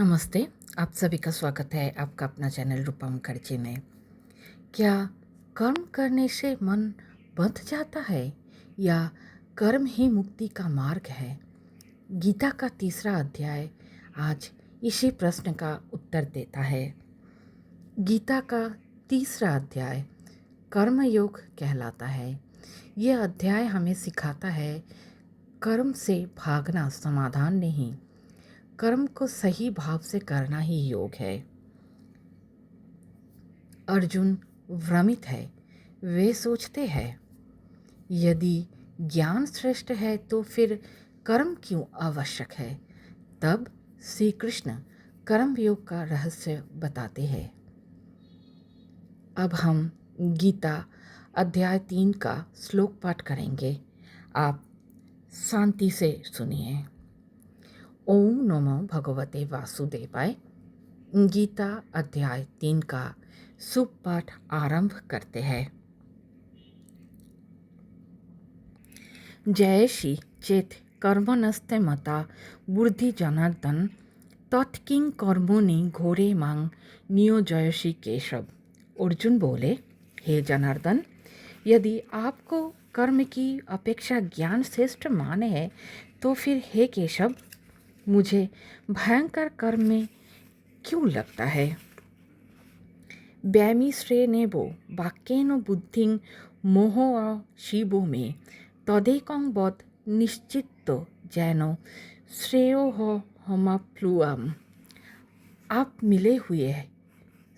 नमस्ते। आप सभी का स्वागत है आपका अपना चैनल रूपा मुखर्जी में। क्या कर्म करने से मन बंध जाता है या कर्म ही मुक्ति का मार्ग है? गीता का तीसरा अध्याय आज इसी प्रश्न का उत्तर देता है। गीता का तीसरा अध्याय कर्मयोग कहलाता है। यह अध्याय हमें सिखाता है कर्म से भागना समाधान नहीं, कर्म को सही भाव से करना ही योग है। अर्जुन भ्रमित है। वे सोचते हैं यदि ज्ञान श्रेष्ठ है तो फिर कर्म क्यों आवश्यक है। तब श्री कृष्ण कर्म योग का रहस्य बताते हैं। अब हम गीता अध्याय 3 का श्लोक पाठ करेंगे। आप शांति से सुनिए। ओम नमो भगवते वासुदेवाय। गीता अध्याय 3 का शुभ पाठ आरंभ करते हैं। जय श्री चेत कर्मणस्ते मता बुद्धि जनार्दन तत्किं कर्मोनि घोरे मांग नियोजयसि केशव। अर्जुन बोले, हे जनार्दन, यदि आपको कर्म की अपेक्षा ज्ञान श्रेष्ठ माने है तो फिर हे केशव, मुझे भयंकर कर्म में क्यों लगता है। व्यामी श्रेणेबो वाक्येन बुद्धिं मोह शिवो में तदेकं वद निश्चित जैनो श्रेयो हमाप्लुआम। आप मिले हुए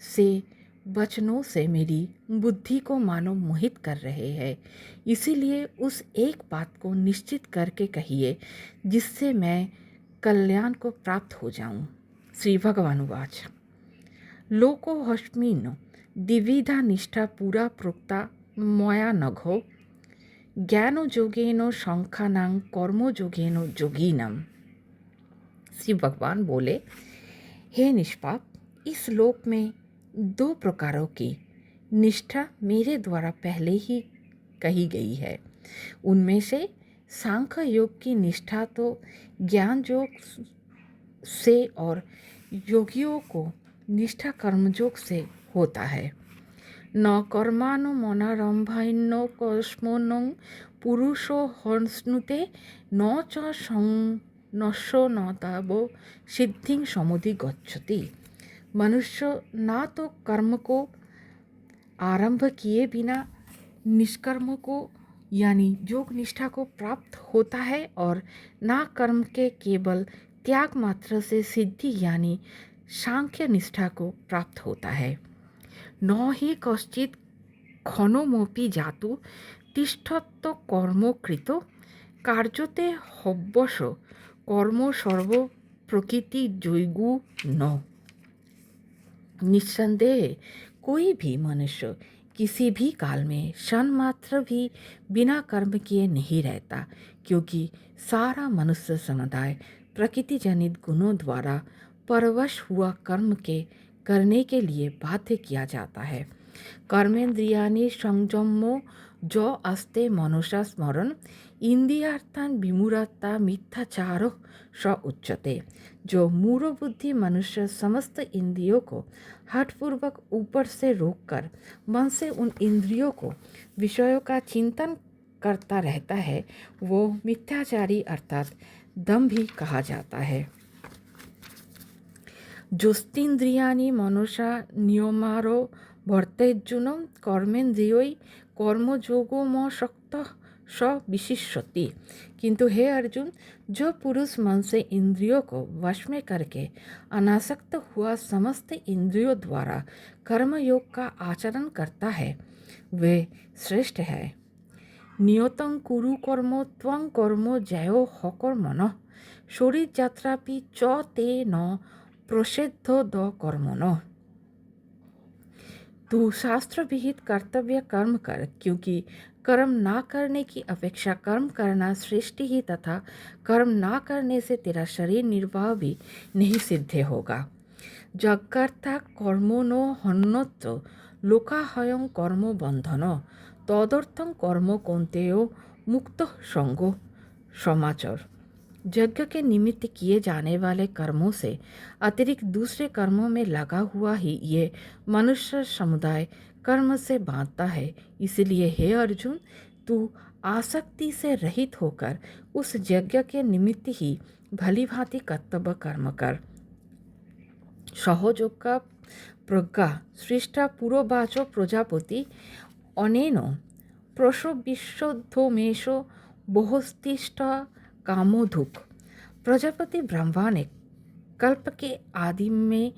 से वचनों से मेरी बुद्धि को मानो मोहित कर रहे हैं, इसीलिए उस एक बात को निश्चित करके कहिए जिससे मैं कल्याण को प्राप्त हो जाऊं। श्री भगवान उवाच। लोको हस्मिन् द्विविधा निष्ठा पूरा प्रोक्ता मया नघो ज्ञानोयोगेन संख्यानां कर्मयोगेन योगिनम्। श्री भगवान बोले, हे निष्पाप, इस लोक में 2 प्रकारों की निष्ठा मेरे द्वारा पहले ही कही गई है। उनमें से सांख्य योग की निष्ठा तो ज्ञान योग से और योगियों को निष्ठा कर्मयोग से होता है। न कर्माणो मनारंभान्यो कस्मनो पुरुषो हर्षनुते न च संन्यासो न तावो सिद्धिं समुद्धि गच्छति। मनुष्य ना तो कर्म को आरंभ किए बिना निष्कर्म को यानी योग निष्ठा को प्राप्त होता है और ना कर्म के केवल त्याग मात्र से सिद्धि यानी सांख्य निष्ठा को प्राप्त होता है। न हि कश्चित् क्षणमपि जातु तिष्ठतो कर्मो कृतो कार्यते हव्यस कर्म सर्व प्रकृति जैगु न। निस्संदेह कोई भी मनुष्य किसी भी काल में क्षण मात्र भी बिना कर्म किए नहीं रहता, क्योंकि सारा मनुष्य समुदाय प्रकृति जनित गुणों द्वारा परवश हुआ कर्म के करने के लिए बाध्य किया जाता है। कर्मेन्द्रियाणि संयमो जो अस्ते मनुष्य स्मरण इंद्रियार्थान विमूढ़ता मिथ्याचारो स उच्यते। जो मूढ़ बुद्धि मनुष्य समस्त इंद्रियों को हठपूर्वक ऊपर से रोककर मन से उन इंद्रियों को विषयों का चिंतन करता रहता है, वो मिथ्याचारी अर्थात दंभी कहा जाता है। जोस्तीन्द्रियाणि मनसा नियमारो भर्तेर्जुन कर्मेन्द्रियों कर्मयोगोमशक्त स विशिष्यति। किंतु हे अर्जुन, जो पुरुष मन से इंद्रियों को वश में करके अनासक्त हुआ समस्त इंद्रियों द्वारा कर्मयोग का आचरण करता है, वे श्रेष्ठ है। नियतं कुरु कर्म त्वं कर्म जयो हकर्मणः शरीर यात्रापि च ते न प्रसिद्ध द कर्मणः। तू शास्त्र विहित कर्तव्य कर्म कर, क्योंकि कर्म ना करने की अपेक्षा कर्म करना श्रेष्ठ ही तथा कर्म ना करने से तेरा शरीर निर्वाह भी नहीं सिद्ध होगा। जगर्था कर्मो नो हन्नोत्तो लोकाहयं कर्म बंधन तदर्थं कर्म कौन्तेयो मुक्त संगो समाचर। यज्ञ के निमित्त किए जाने वाले कर्मों से अतिरिक्त दूसरे कर्मों में लगा हुआ ही ये मनुष्य समुदाय कर्म से बांधता है। इसलिए हे अर्जुन, तू आसक्ति से रहित होकर उस यज्ञ के निमित्त ही भली भांति कर्तव्य कर्म कर। সহযোগ্য প্রজ্ঞা সৃষ্টা পুরবাচো প্রজাপতি অনেন প্রসবিশ্বধ্বমেষ বহুস্তিষ্ঠ कामोधुक। प्रजापति ब्रह्मा ने कल्प के आदि में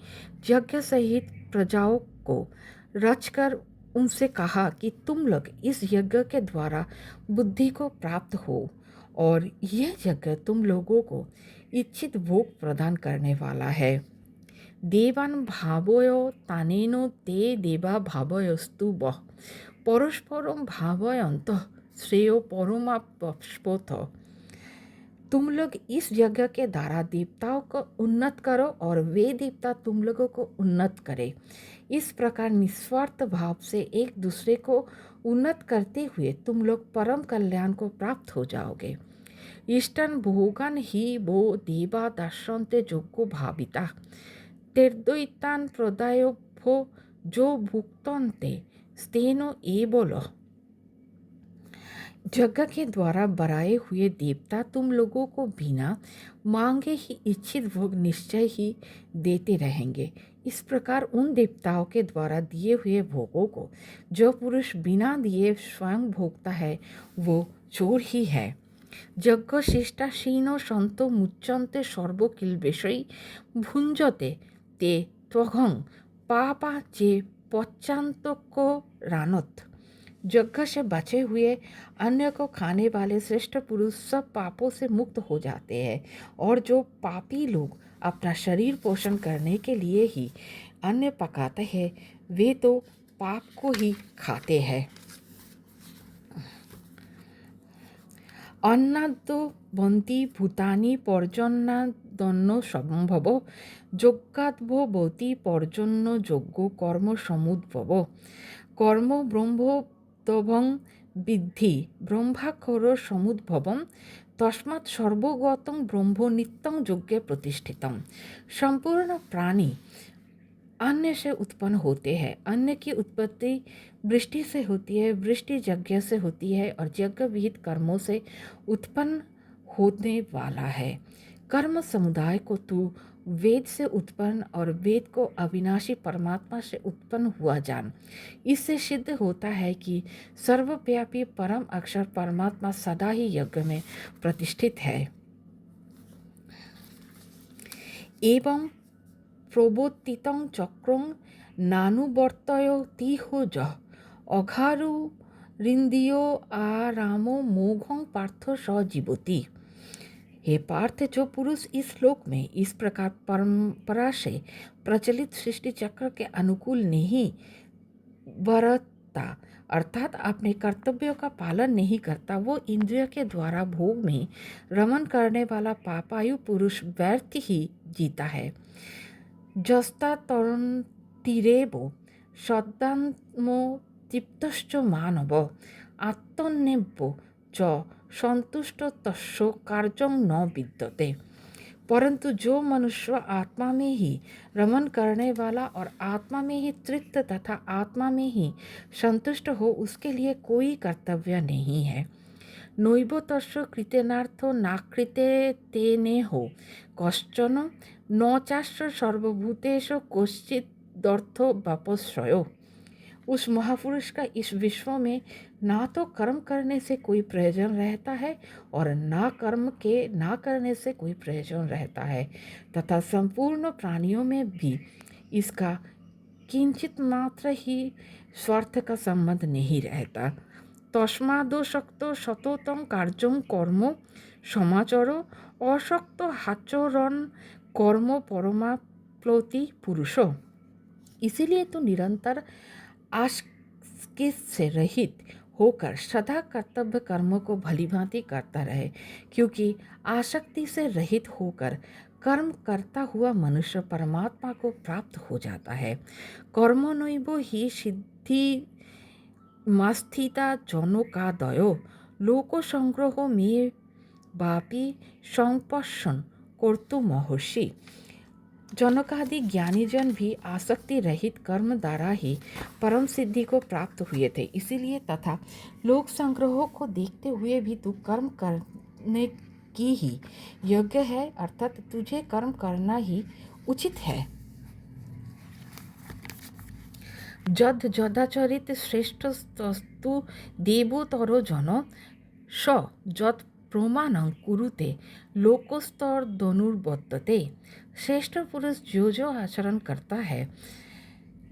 यज्ञ सहित प्रजाओं को रचकर उनसे कहा कि तुम लोग इस यज्ञ के द्वारा बुद्धि को प्राप्त हो और यह यज्ञ तुम लोगों को इच्छित भोग प्रदान करने वाला है। देवान भावय तानेनो ते देवा भावयस्तु वः परस्परम भावयन्त श्रेयो परमाप्स्पोथ। तुम लोग इस यज्ञ के द्वारा देवताओं को उन्नत करो और वे देवता तुम लोगों को उन्नत करें। इस प्रकार निस्वार्थ भाव से एक दूसरे को उन्नत करते हुए तुम लोग परम कल्याण को प्राप्त हो जाओगे। इष्टन भोगन ही वो देवा दर्शनते जोग्यो भाविता तेर्दैतान प्रदायो जो भुक्तन्ते स्तेनो एवलो। यज्ञ के द्वारा बनाए हुए देवता तुम लोगों को बिना मांगे ही इच्छित भोग निश्चय ही देते रहेंगे। इस प्रकार उन देवताओं के द्वारा दिए हुए भोगों को जो पुरुष बिना दिए स्वयं भोगता है वो चोर ही है। यज्ञ शिष्टाशीनो सन्तो मुच्यन्ते सर्वकिल्बिषै भुञ्जते ते त्वघं पापा जे पच्चान्तको रानत। यज्ञ से बचे हुए अन्य को खाने वाले श्रेष्ठ पुरुष सब पापों से मुक्त हो जाते हैं और जो पापी लोग अपना शरीर पोषण करने के लिए ही अन्न पकाते हैं वे तो पाप को ही खाते हैं। अन्नादो बन्ति भूतानि पर्जन्यादन्नो सम्भव यज्ञाद्भो भवति पर्जन्य यज्ञो कर्म समुद्भव। कर्म ब्रह्मोद्भवं विद्धि ब्रह्माक्षर समुद्भवम तस्मात् सर्वगतं ब्रह्म नित्यं यज्ञे प्रतिष्ठितम्। संपूर्ण प्राणी अन्न से उत्पन्न होते हैं। अन्न की उत्पत्ति वृष्टि से होती है, वृष्टि यज्ञ से होती है और यज्ञ विहित कर्मों से उत्पन्न होने वाला है। कर्म समुदाय को तू वेद से उत्पन्न और वेद को अविनाशी परमात्मा से उत्पन्न हुआ जान। इससे सिद्ध होता है कि सर्वव्यापी परम अक्षर परमात्मा सदा ही यज्ञ में प्रतिष्ठित है। एवं प्रवर्तितं चक्रं नानुवर्तयतीह जः अघारुरिन्द्रियो आरामो मोघं पार्थ स जीवति। हे पार्थ, जो पुरुष इस श्लोक में इस प्रकार परंपरा से प्रचलित सृष्टि चक्र के अनुकूल नहीं बरतता अर्थात अपने कर्तव्यों का पालन नहीं करता, वो इंद्रिय के द्वारा भोग में रमन करने वाला पापायु पुरुष व्यर्थ ही जीता है। जस्ता तरन्तिरेव सद्दात्मो तृप्तश्च मानव आत्मन्येव च संतुष्ट तस्य कार्यं न विद्यते। परंतु जो मनुष्य आत्मा में ही रमन करने वाला और आत्मा में ही तृप्त तथा आत्मा में ही संतुष्ट हो उसके लिए कोई कर्तव्य नहीं है। नैव तस्य कृतेनार्थो नाकृते तेनेहो कश्चन न चास्य सर्वभूतेषु कश्चिदर्थो वापश्रयो। उस महापुरुष का इस विश्व में ना तो कर्म करने से कोई प्रयोजन रहता है और ना कर्म के ना करने से कोई प्रयोजन रहता है तथा संपूर्ण प्राणियों में भी इसका किंचित मात्र ही स्वार्थ का संबंध नहीं रहता। तस्मादोषक्तो सततं कार्यं कर्म समाचरो अशक्तो आचरण कर्म परमाप्नोति पुरुषो। इसीलिए तो निरंतर आसक्ति से रहित होकर सदा कर्तव्य कर्मों को भलीभांति करता रहे, क्योंकि आसक्ति से रहित होकर कर्म करता हुआ मनुष्य परमात्मा को प्राप्त हो जाता है। कर्मणैव हि सिद्धि मस्थिता जनकादयो लोक संग्रह में बापी संपश्यन कर्तु महर्षि। जनकादि ज्ञानीजन भी आसक्ति रहित कर्म द्वारा ही परम सिद्धि को प्राप्त हुए थे। इसीलिए तथा लोक संग्रहों को देखते हुए भी तू कर्म करने की ही योग्य है, अर्थात तुझे कर्म करना ही उचित है। जद जदाचरित श्रेष्ठ तस्तु देवोत्तरो जन स जत प्रमाणं कुरुते लोकोत्तर धनुर्वर्तते। श्रेष्ठ पुरुष जो आचरण करता है,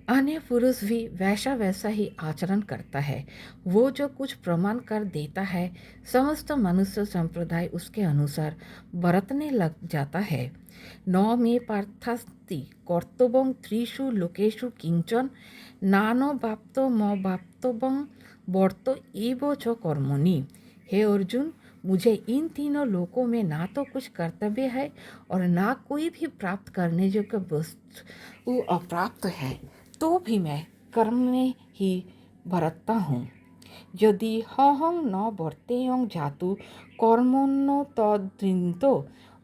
अन्य पुरुष भी वैसा वैसा ही आचरण करता है। वो जो कुछ प्रमाण कर देता है, समस्त मनुष्य संप्रदाय उसके अनुसार बरतने लग जाता है। न मे पार्थास्ति कर्तव्यं त्रिषु लोकेषु किंचन नानो बाप्तो म बाप्तव्यं वर्तो एव च कर्मणि। हे अर्जुन, मुझे इन तीनों लोकों में ना तो कुछ कर्तव्य है और ना कोई भी प्राप्त करने योग्य वस्तु अप्राप्त है, तो भी मैं कर्म में ही बरतता हूँ। यदि हहं न वर्तेयं जातु कर्मण्यो तद्रितो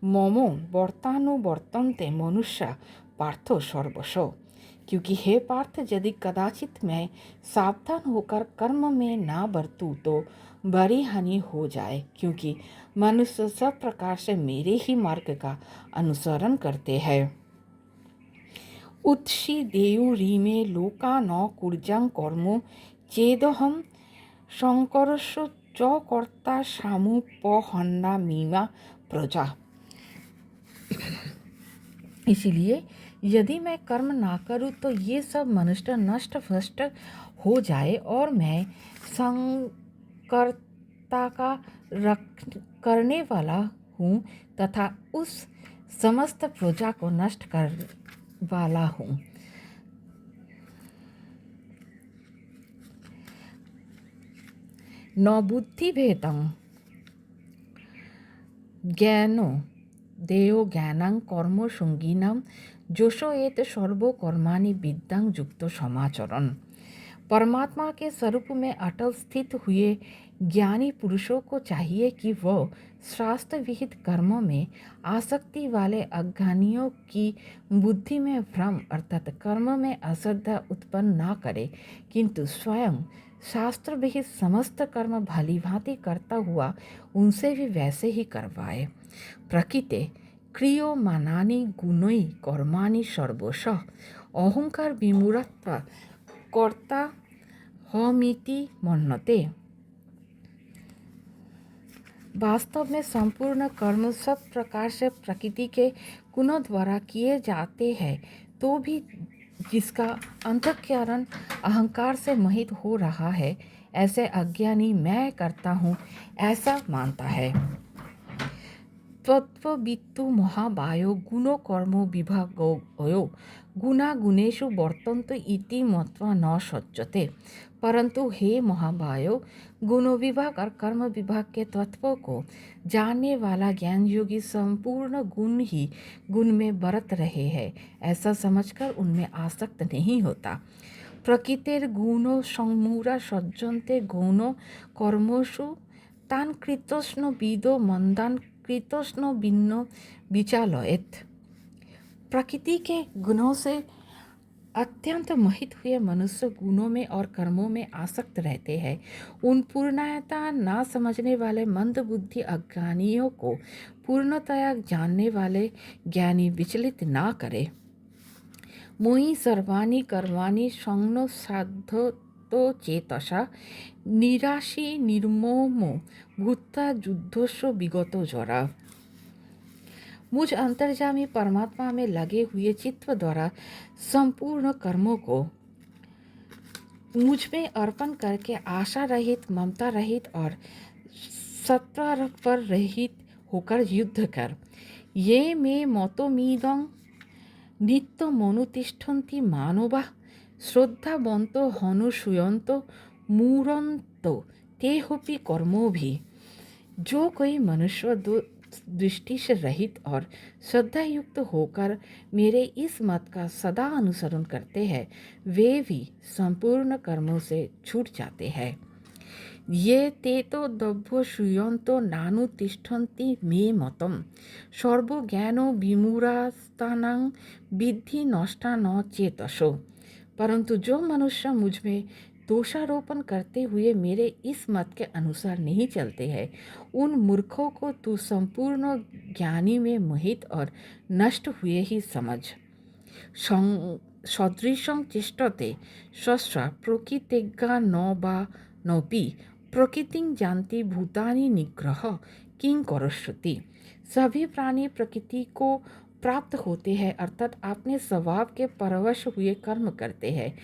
मम वर्तानुवर्तन्ते मनुष्या पार्थो सर्वशः। क्योंकि हे पार्थ, यदि कदाचित मैं सावधान होकर कर्म में ना बरतूं तो बड़ी हानि हो जाए, क्योंकि मनुष्य सब प्रकार से मेरे ही मार्ग का अनुसरण करते हैं। उत्सि देयुरीमे लोका न कुर्यां कर्म चेदहं शंकरस्य च कर्ता सामुपहन्नामीमा प्रजा। इसीलिए यदि मैं कर्म ना करूं तो ये सब मनुष्य नष्ट भ्रष्ट हो जाए और मैं संकर्ता का करने वाला हूँ तथा उस समस्त प्रजा को नष्ट कर वाला हूँ। न बुद्धि भेदं ज्ञानो देयो ज्ञानं कर्म संगीनम जोशो एत सर्वो कर्माणि विद्यां युक्तो समाचरण। परमात्मा के स्वरूप में अटल स्थित हुए ज्ञानी पुरुषों को चाहिए कि वह शास्त्र विहित कर्मों में आसक्ति वाले अज्ञानियों की बुद्धि में भ्रम अर्थात कर्म में अश्रद्धा उत्पन्न ना करे, किंतु स्वयं शास्त्र विहित समस्त कर्म भली भांति करता हुआ उनसे भी वैसे ही करवाए। प्रकृते क्रियमाणानि गुणै कर्माणि सर्वशः अहंकार विमूढ़त्वा कर्ता हमिति मन्यते। वास्तव में संपूर्ण कर्म सब प्रकार से प्रकृति के गुणों द्वारा किए जाते हैं, तो भी जिसका अंतःकरण अहंकार से मोहित हो रहा है, ऐसे अज्ञानी मैं करता हूँ ऐसा मानता है। तत्त्ववित्तु महाबाहो गुणो कर्मो विभागयो गुणा गुणेषु वर्तन्ते इति मत्वा न सज्जते। परंतु हे महाबाहो, गुणों विभाग और कर्म विभाग के तत्वों को जानने वाला ज्ञान योगी संपूर्ण गुण ही गुण में बरत रहे हैं, ऐसा समझकर उनमें आसक्त नहीं होता। प्रकृतिर गुणो संमूढ़ा सज्जन्ते गुणो कर्मसु तान कृतस्नो विदो मंदान कृतस्नो भिन्नो विचालयेत्। प्रकृति के गुणों से अत्यंत मोहित हुए मनुष्य गुणों में और कर्मों में आसक्त रहते हैं। उन पूर्णतया ना समझने वाले मंद बुद्धि अज्ञानियों को पूर्णतया जानने वाले ज्ञानी विचलित ना करे। मोहि सर्वाणि कर्माणि संगो श्राद्धतो चेतसा निराशी निर्ममो भूत्वा युद्धस्व विगतो जरा। मुझ अंतर्यामी परमात्मा में लगे हुए चित्त द्वारा संपूर्ण कर्मों को मुझ में अर्पण करके आशा रहित, ममता रहित और सत्वर रहित होकर युद्ध कर। ये मे मतोमीदं नित्यमनुतिष्ठन्ति मानवा श्रद्धावन्तो हनुसूयन्तो मूढन्तो तेहोपि कर्मोभिः। जो कोई मनुष्य दृष्टि से रहित और श्रद्धा युक्त होकर मेरे इस मत का सदा अनुसरण करते हैं, वे भी संपूर्ण कर्मों से छूट जाते हैं। ये ते तो दभ्यो श्रूयन्तो नानु तिष्ठन्ति मे मतम सर्वज्ञानो विमूढ़ास्तानां विद्धि नष्टा न चेतसो। परंतु जो मनुष्य मुझ में दोषारोपण करते हुए मेरे इस मत के अनुसार नहीं चलते हैं, उन मूर्खों को तू संपूर्ण ज्ञानी में मोहित और नष्ट हुए ही समझ। सदृशं चेष्टते शस्त्र प्रकृतिज्ञा न वा नोपि प्रकृतिं जानति भूतानि निग्रह किं करोष्यति। सभी प्राणी प्रकृति को प्राप्त होते हैं, अर्थात अपने स्वभाव के परवश हुए कर्म करते हैं।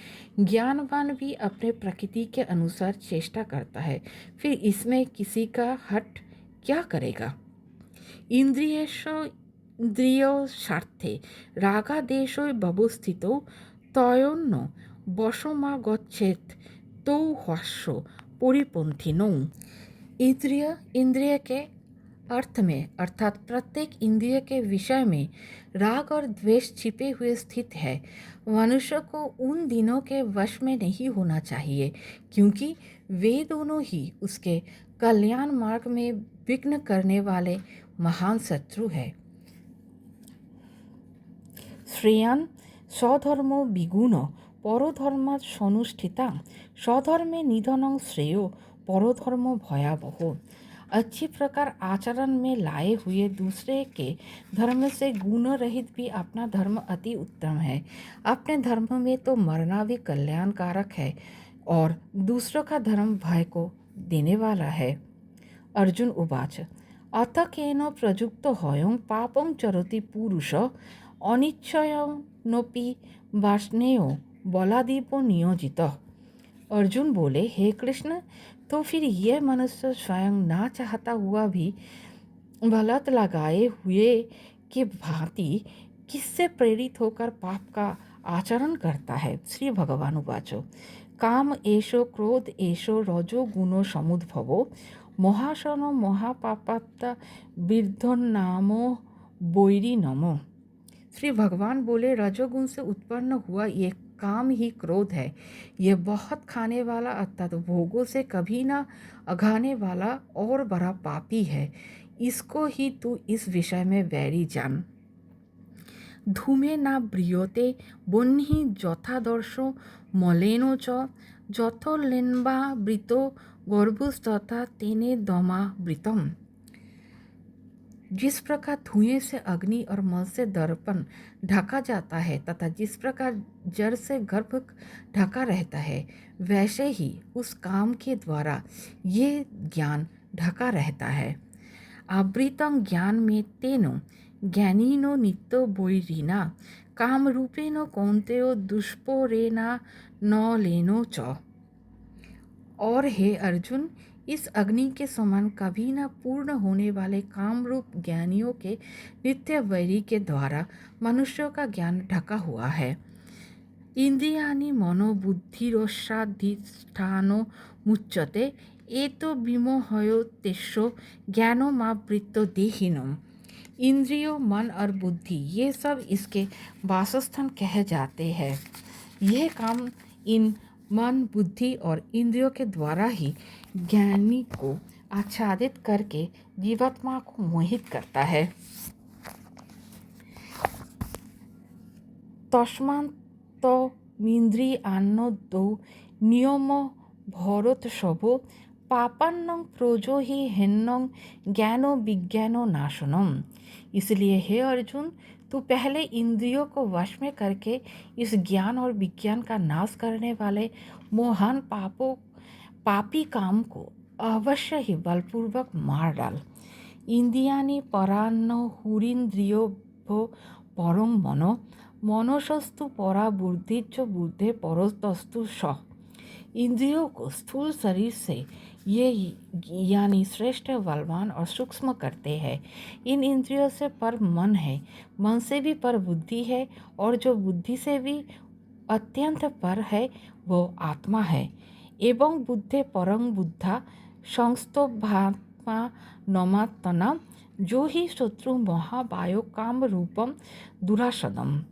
ज्ञानवान भी अपने प्रकृति के अनुसार चेष्टा करता है, फिर इसमें किसी का हट क्या करेगा। इंद्रियो स्वार्थे रागादेशो बभुस्थितो तयोन्न वशमा गच्छेत तो हर्षो परिपंथिनो। इंद्रिय के अर्थ में अर्थात प्रत्येक इंद्रिय के विषय में राग और द्वेष छिपे हुए स्थित है। मनुष्य को उन दिनों के वश में नहीं होना चाहिए, क्योंकि वे दोनों ही उसके कल्याण मार्ग में विघ्न करने वाले महान शत्रु है। श्रेयान स्वधर्मो विगुण परधर्म सनुष्ठिता स्वधर्मे निधनं श्रेयो परधर्म भयावहो। अच्छी प्रकार आचरण में लाए हुए दूसरे के धर्म से गुण रहित भी अपना धर्म अति उत्तम है। अपने धर्म में तो मरना भी कल्याणकारक है और दूसरों का धर्म भय को देने वाला है। अर्जुन उवाच अथ केन प्रयुक्त हयं पापं चरति पुरुष अनिच्छयनोपि वाष्णेयो बलादीपो नियोजितः। अर्जुन बोले, हे कृष्ण, तो फिर यह मनुष्य स्वयं ना चाहता हुआ भी बलत लगाए हुए के भांति किससे प्रेरित होकर पाप का आचरण करता है। श्री भगवान उवाचो काम एषो क्रोध एषो रजो गुणो समुद्भवो महाशनो महापापात्ता नामो बोरी नमो। श्री भगवान बोले, रजोगुण से उत्पन्न हुआ ये काम ही क्रोध है। यह बहुत खाने वाला अर्थात भोगों से कभी ना अघाने वाला और बड़ा पापी है। इसको ही तू इस विषय में वैरी जान। धूमे ना ब्रियोते बन्हि यथादर्शो मलेनो च यथोलेन्बा वृतो गर्भुस्तथा तेने दमा वृतम। जिस प्रकार धुएं से अग्नि और मल से दर्पण ढका जाता है तथा जिस प्रकार जड़ से गर्भ ढका रहता है, वैसे ही उस काम के द्वारा ये ज्ञान ढका रहता है। आवृतं ज्ञान में तेनो ज्ञानीनो नित्यो बोरिना काम रूपेनो कौन्तेयो दुष्पोरेना न लेनो च। और हे अर्जुन, इस अग्नि के समान कभी न पूर्ण होने वाले कामरूप ज्ञानियों के नित्य वैरी के द्वारा मनुष्यों का ज्ञान ढका हुआ है। इंद्रियाणि मनोबुद्धिरस्याधिष्ठानो मुच्यते एतो विमोहयो तेषो ज्ञानो मावृत्तो देहिनम्। इंद्रियों, मन और बुद्धि ये सब इसके वासस्थान कहे जाते हैं। यह काम इन मन, बुद्धि और इंद्रियों के द्वारा ही ज्ञानी को आच्छादित करके जीवात्मा को मोहित करता है। तस्मात्त्वमिन्द्रियाण्यो नियमो भरतर्षभो पापान्नं प्रजो हि हेन्नं ज्ञानो विज्ञानो नाशनम्। इसलिए हे अर्जुन, तू पहले इंद्रियों को वश में करके इस ज्ञान और विज्ञान का नाश करने वाले महान पापी काम को अवश्य ही बलपूर्वक मार डाल। इंद्रियाणि परान्न हुरीन्द्रियोभ्यो परं मनो मनसस्तु परा बुद्धिश्च बुद्धे परस्तस्तु स। इंद्रियों को स्थूल शरीर से ये यानी श्रेष्ठ, बलवान और सूक्ष्म करते हैं। इन इंद्रियों से पर मन है, मन से भी पर बुद्धि है, और जो बुद्धि से भी अत्यंत पर है वो आत्मा है। एवं बुद्धे परं बुद्धा संस्तोभात्मा नमात्तना जो ही शत्रु महाबायो काम रूपम दुरासदम।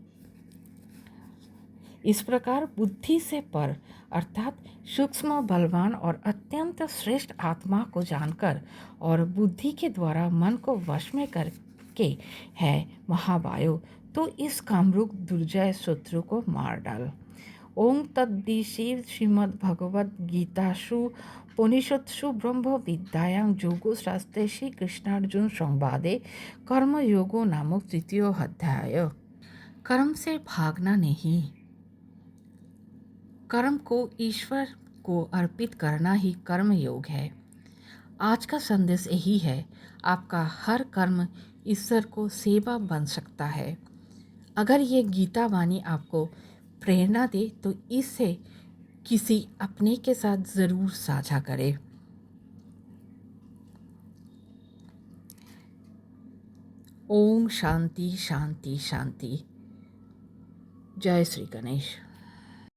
इस प्रकार बुद्धि से पर अर्थात सूक्ष्म, बलवान और अत्यंत श्रेष्ठ आत्मा को जानकर और बुद्धि के द्वारा मन को वश में करके है महावायु, तो इस कामरूप दुर्जय शत्रु को मार डाल। ओम तद्दिश्री श्रीमद्भगवद गीतासु उपनिषत्सु ब्रह्म विद्यायां योगो शास्त्रे श्री कृष्णार्जुन संवादे कर्म योगो नामक तृतीय अध्याय। कर्म से भागना नहीं, कर्म को ईश्वर को अर्पित करना ही कर्म योग है। आज का संदेश यही है, आपका हर कर्म ईश्वर को सेवा बन सकता है। अगर ये गीता वाणी आपको प्रेरणा दे तो इसे किसी अपने के साथ ज़रूर साझा करें। ओम शांति शांति शांति। जय श्री गणेश।